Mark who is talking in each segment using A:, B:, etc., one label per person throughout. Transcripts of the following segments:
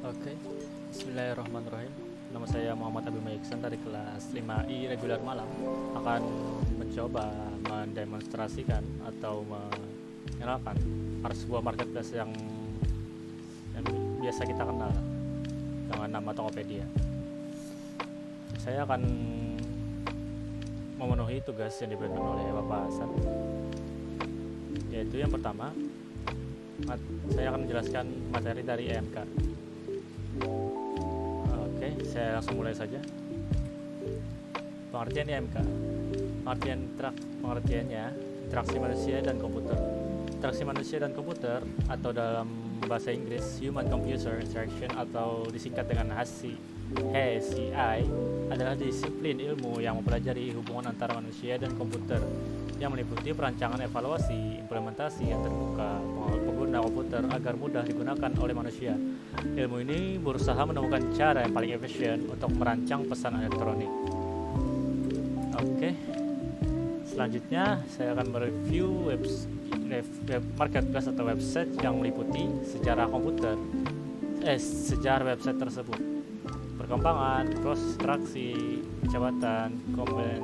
A: Oke, Bismillahirrahmanirrahim. Nama saya Muhammad Abi Maiksan dari kelas 5I regular malam. Akan mencoba mendemonstrasikan atau mengenalkan sebuah marketplace yang biasa kita kenal dengan nama Tokopedia. Saya akan memenuhi tugas yang diberikan oleh Bapak Hasan, yaitu yang pertama, saya akan menjelaskan materi dari EMK. Oke, saya langsung mulai saja. Pengertian EMK. Pengertiannya interaksi manusia dan komputer. Interaksi manusia dan komputer atau dalam bahasa Inggris Human Computer Interaction atau disingkat dengan HCI adalah disiplin ilmu yang mempelajari hubungan antara manusia dan komputer yang meliputi perancangan, evaluasi, implementasi yang terbuka pengguna komputer agar mudah digunakan oleh manusia. Ilmu ini berusaha menemukan cara yang paling efisien untuk merancang pesan elektronik. Oke. Selanjutnya saya akan mereview web marketplace atau website yang meliputi sejarah website tersebut, perkembangan, proses interaksi, jabatan, komen,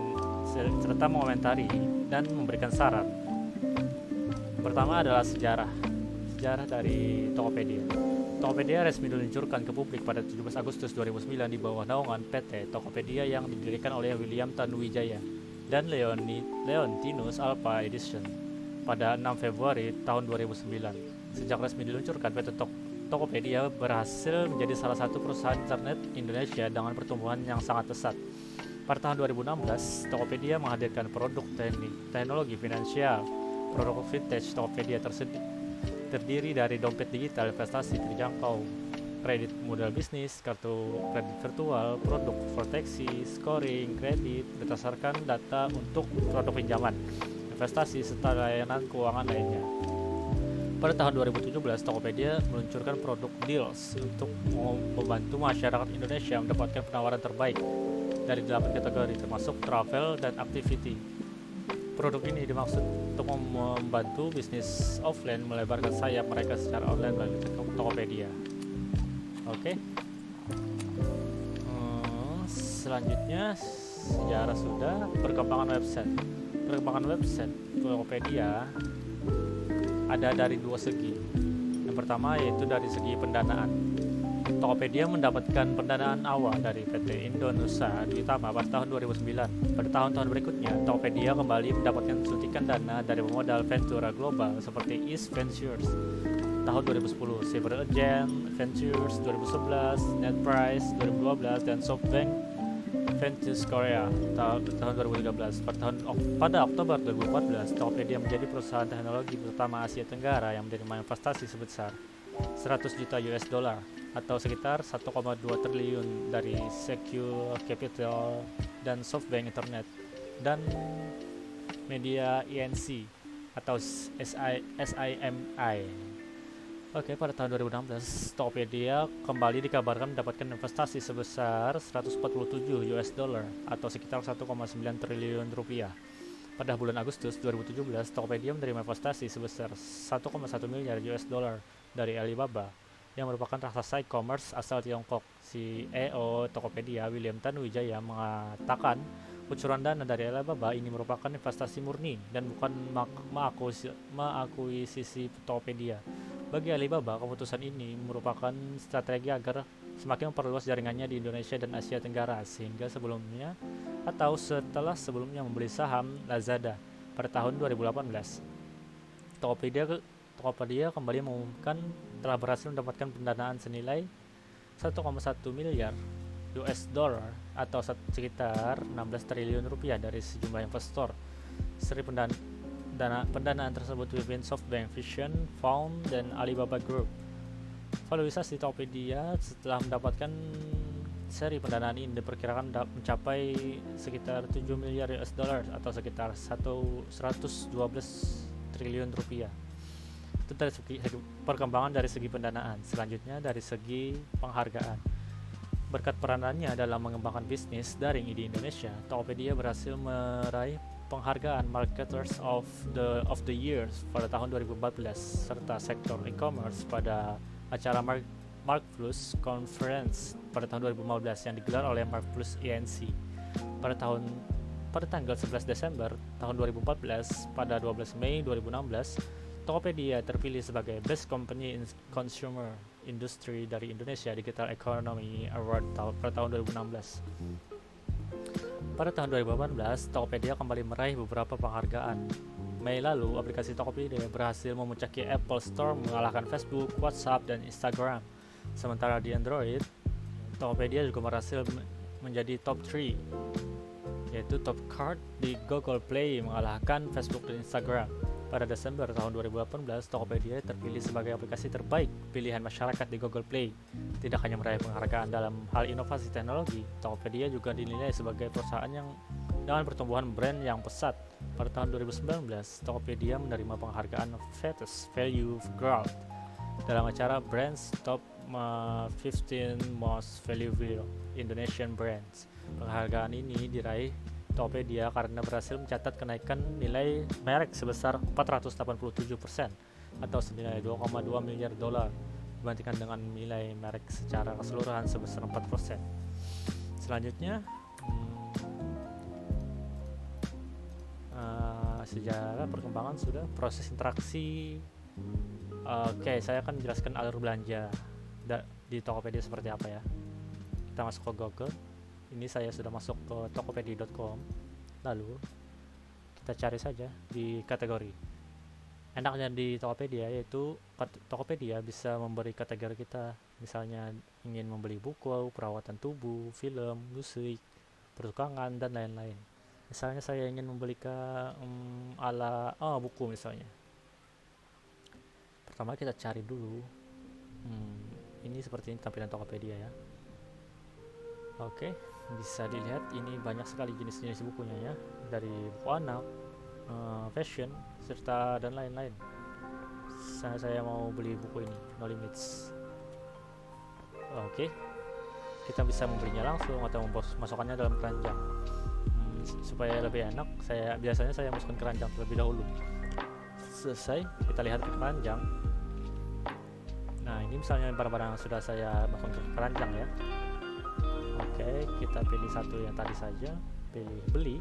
A: serta mengomentari dan memberikan saran. Pertama adalah sejarah dari Tokopedia. Tokopedia resmi diluncurkan ke publik pada 17 Agustus 2009 di bawah naungan PT Tokopedia yang didirikan oleh William Tanuwijaya dan Leontinus Alpha Edition pada 6 Februari tahun 2009. Sejak resmi diluncurkan, PT Tokopedia berhasil menjadi salah satu perusahaan internet Indonesia dengan pertumbuhan yang sangat pesat. Pada tahun 2016, Tokopedia menghadirkan produk teknologi finansial. Produk vintage Tokopedia terdiri dari dompet digital investasi terjangkau, kredit modal bisnis, kartu kredit virtual, produk proteksi, scoring kredit berdasarkan data untuk produk pinjaman, investasi, serta layanan keuangan lainnya. Pada tahun 2017, Tokopedia meluncurkan produk Deals untuk membantu masyarakat Indonesia mendapatkan penawaran terbaik dari 8 kategori termasuk travel dan activity. Produk ini dimaksud untuk membantu bisnis offline melebarkan sayap mereka secara online melalui Tokopedia. Oke. Selanjutnya sejarah sudah, perkembangan website Tokopedia ada dari dua segi. Yang pertama yaitu dari segi pendanaan. Tokopedia mendapatkan pendanaan awal dari PT Indonesia Duitama pada tahun 2009. Pada tahun-tahun berikutnya, Tokopedia kembali mendapatkan suntikan dana dari pemodal Ventura Global seperti East Ventures tahun 2010, CyberAgent Ventures 2011, NetPrice 2012, dan SoftBank Ventures Korea tahun 2013. Pada Oktober 2014, Tokopedia menjadi perusahaan teknologi pertama Asia Tenggara yang menerima investasi sebesar 100 juta US dollar atau sekitar 1,2 triliun dari Secure Capital dan SoftBank Internet dan Media Inc. atau SIMI. Oke, pada tahun 2016, Tokopedia kembali dikabarkan mendapatkan investasi sebesar 147 US dollar atau sekitar 1,9 triliun rupiah. Pada bulan Agustus 2017, Tokopedia menerima investasi sebesar 1,1 miliar US dollar dari Alibaba yang merupakan raksasa e-commerce asal Tiongkok. CEO Tokopedia, William Tanuwijaya, mengatakan kucuran dana dari Alibaba ini merupakan investasi murni dan bukan mengakuisisi Tokopedia. Bagi Alibaba, keputusan ini merupakan strategi agar semakin memperluas jaringannya di Indonesia dan Asia Tenggara, sehingga setelah sebelumnya membeli saham Lazada pada tahun 2018. Tokopedia kembali mengumumkan telah berhasil mendapatkan pendanaan senilai 1,1 miliar US dollar atau sekitar 16 triliun rupiah dari sejumlah investor. Seri pendanaan tersebut dipimpin SoftBank Vision Fund dan Alibaba Group. Valuasi Tokopedia setelah mendapatkan seri pendanaan ini diperkirakan mencapai sekitar 7 miliar US dollar atau sekitar 112 triliun rupiah. Itu dari segi perkembangan dari segi pendanaan. Selanjutnya dari segi penghargaan. Berkat peranannya dalam mengembangkan bisnis daring di Indonesia, Tokopedia berhasil meraih penghargaan Marketers of the Year pada tahun 2014 serta sektor e-commerce pada acara Marketplace Conference pada tahun 2015 yang digelar oleh Marketplace Inc. Pada tanggal 11 Desember tahun 2014. Pada 12 Mei 2016, Tokopedia terpilih sebagai Best Company in Consumer Industry dari Indonesia Digital Economy Award pada tahun 2016. Pada tahun 2018, Tokopedia kembali meraih beberapa penghargaan. Mei lalu, aplikasi Tokopedia berhasil memuncaki Apple Store mengalahkan Facebook, WhatsApp, dan Instagram. Sementara di Android, Tokopedia juga berhasil menjadi top 3, yaitu top card di Google Play mengalahkan Facebook dan Instagram. Pada Desember tahun 2018, Tokopedia terpilih sebagai aplikasi terbaik pilihan masyarakat di Google Play. Tidak hanya meraih penghargaan dalam hal inovasi teknologi, Tokopedia juga dinilai sebagai perusahaan yang dengan pertumbuhan brand yang pesat. Pada tahun 2019, Tokopedia menerima penghargaan Fetus Value Growth dalam acara Brands Top 15 Most Valuable Indonesian Brands. Penghargaan ini diraih Tokopedia karena berhasil mencatat kenaikan nilai merek sebesar 487% atau senilai 2,2 miliar dolar dibandingkan dengan nilai merek secara keseluruhan sebesar 4%. Selanjutnya, sejarah perkembangan sudah, proses interaksi. Oke, saya akan menjelaskan alur belanja di Tokopedia seperti apa ya. Kita masuk ke Google. Ini saya sudah masuk ke tokopedia.com. Lalu kita cari saja di kategori. Enaknya di Tokopedia yaitu Tokopedia bisa memberi kategori kita. Misalnya ingin membeli buku, perawatan tubuh, film, musik, pertukangan, dan lain-lain. Misalnya saya ingin membeli buku misalnya. Pertama kita cari dulu. Ini seperti ini tampilan Tokopedia ya. Oke, bisa dilihat ini banyak sekali jenis-jenis bukunya ya, dari buku anak, fashion, serta dan lain-lain. Saya mau beli buku ini, No Limits. Oke, kita bisa membelinya langsung atau memasukkannya dalam keranjang. Supaya lebih enak, biasanya saya masukkan keranjang terlebih dahulu. Selesai, kita lihat ke keranjang. Nah, ini misalnya barang-barang yang sudah saya masukkan ke keranjang ya. Oke, kita pilih satu yang tadi saja, pilih beli.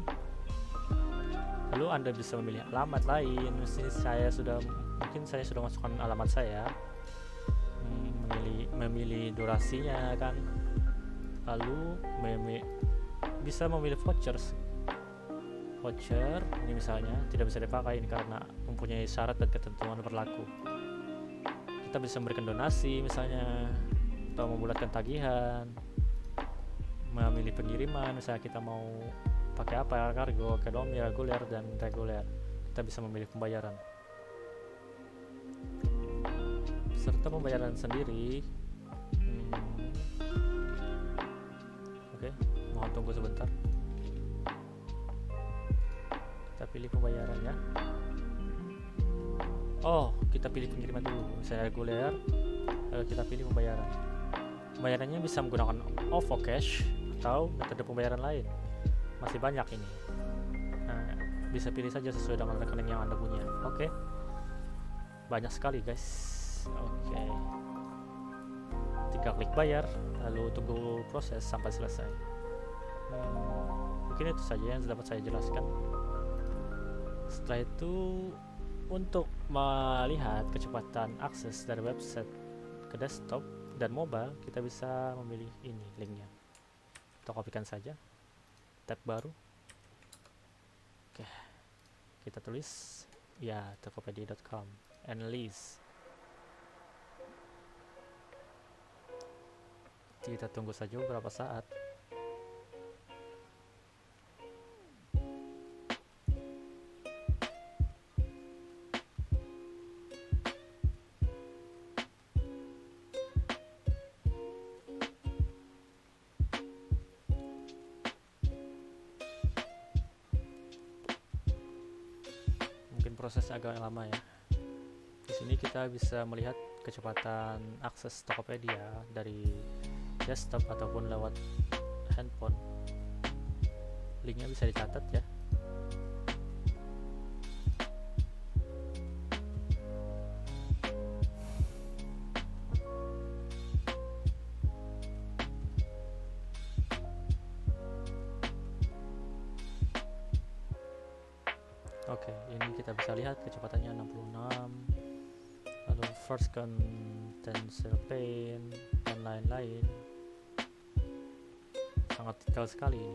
A: Lalu Anda bisa memilih alamat lain. Mungkin saya sudah masukkan alamat saya. Memilih durasinya kan. Lalu bisa memilih voucher. Ini misalnya tidak bisa dipakai ini karena mempunyai syarat dan ketentuan berlaku. Kita bisa memberikan donasi misalnya, atau membulatkan tagihan, memilih pengiriman, misalnya kita mau pakai apa, kargo, ekonomi, reguler, dan reguler. Kita bisa memilih pembayaran. Serta pembayaran sendiri. Oke, mohon tunggu sebentar. Kita pilih pembayarannya. Kita pilih pengiriman dulu, misalnya reguler, lalu kita pilih pembayaran. Pembayarannya bisa menggunakan OVO Cash atau metode pembayaran lain. Masih banyak ini. Bisa pilih saja sesuai dengan rekening yang Anda punya. Oke. Banyak sekali guys. Oke. Tinggal klik bayar, lalu tunggu proses sampai selesai. Mungkin itu saja yang dapat saya jelaskan. Setelah itu, untuk melihat kecepatan akses dari website ke desktop dan mobile, kita bisa memilih ini linknya. Kita kopikan saja, tab baru. Oke, kita tulis ya tokopedia.com analyze. Kita tunggu saja beberapa saat. Prosesnya agak lama ya. Di sini kita bisa melihat kecepatan akses Tokopedia dari desktop ataupun lewat handphone. Linknya bisa dicatat ya. Oke, ini kita bisa lihat kecepatannya 66, lalu first contensor pane dan lain-lain. Sangat detail sekali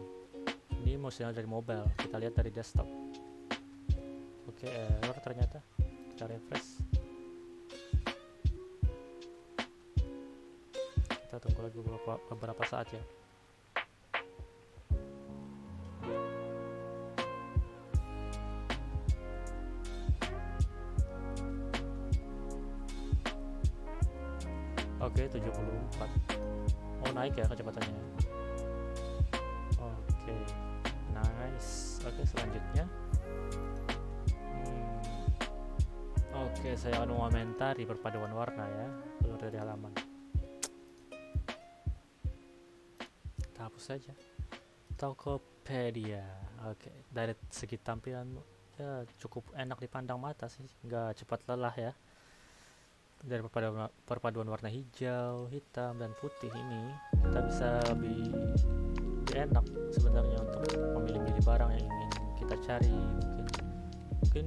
A: ini musiknya dari mobile, kita lihat dari desktop. Oke, error ternyata. Kita refresh, kita tunggu lagi beberapa saat ya. Oke, 74. Oh, naik ya kecepatannya. Oke, nice. Oke, selanjutnya oke, saya akan mengomentari perpaduan warna ya. Keluar dari halaman, kita hapus saja. Tokopedia. Oke, dari segi tampilan ya cukup enak dipandang mata sih, nggak cepat lelah ya. Dari perpaduan warna hijau, hitam, dan putih ini kita bisa lebih enak sebenarnya untuk memilih-milih barang yang ingin kita cari. Mungkin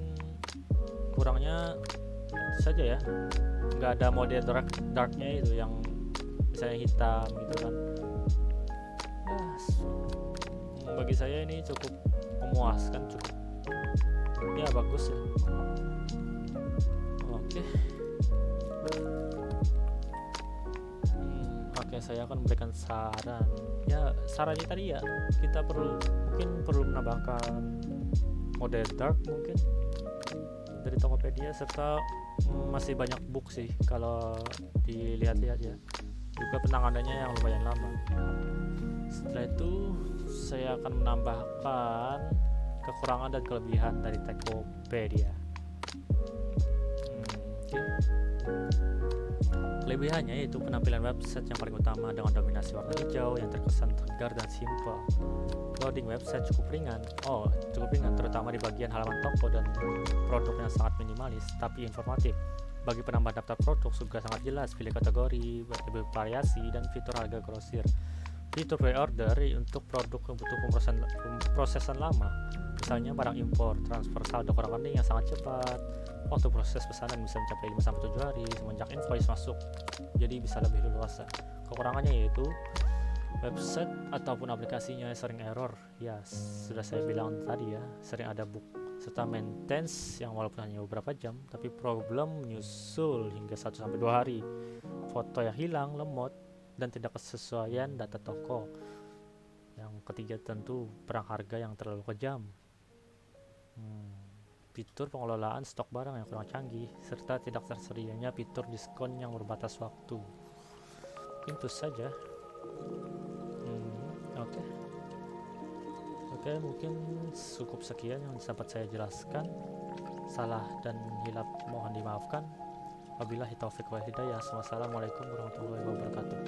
A: kurangnya itu saja ya, nggak ada mode darknya itu yang misalnya hitam gitu kan. Bagi saya ini cukup memuaskan, cukup ya bagus ya. Oke, saya akan memberikan saran. Ya, sarannya tadi ya, kita mungkin perlu menambahkan mode dark mungkin dari Tokopedia, serta masih banyak book sih kalau dilihat-lihat ya. Juga penanganannya yang lumayan lama. Setelah itu saya akan menambahkan kekurangan dan kelebihan dari Tokopedia. Kelebihannya yaitu penampilan website yang paling utama dengan dominasi warna hijau yang terkesan tegar dan simpel. Loading website cukup ringan, terutama di bagian halaman toko dan produk yang sangat minimalis tapi informatif. Bagi penambah daftar produk juga sangat jelas, pilih kategori, variasi, dan fitur harga grosir. Fitur pre-order untuk produk yang butuh pemrosesan lama, misalnya barang impor, transfer saldo ke rekening yang sangat cepat. Waktu proses pesanan bisa mencapai 5-7 hari semenjak invoice masuk, jadi bisa lebih leluasa. Kekurangannya yaitu website ataupun aplikasinya sering error. Ya, sudah saya bilang tadi ya, sering ada bug serta maintenance yang walaupun hanya beberapa jam, tapi problem menyusul hingga 1-2 hari. Foto yang hilang, lemot, dan tidak kesesuaian data toko. Yang ketiga tentu perang harga yang terlalu kejam. Fitur pengelolaan stok barang yang kurang canggih, serta tidak tersedianya fitur diskon yang berbatas waktu. Itu saja. Oke, mungkin cukup sekian yang dapat saya jelaskan. Salah dan hilap mohon dimaafkan. Wabillahi taufiq wal hidayah. Wassalamualaikum warahmatullahi wabarakatuh.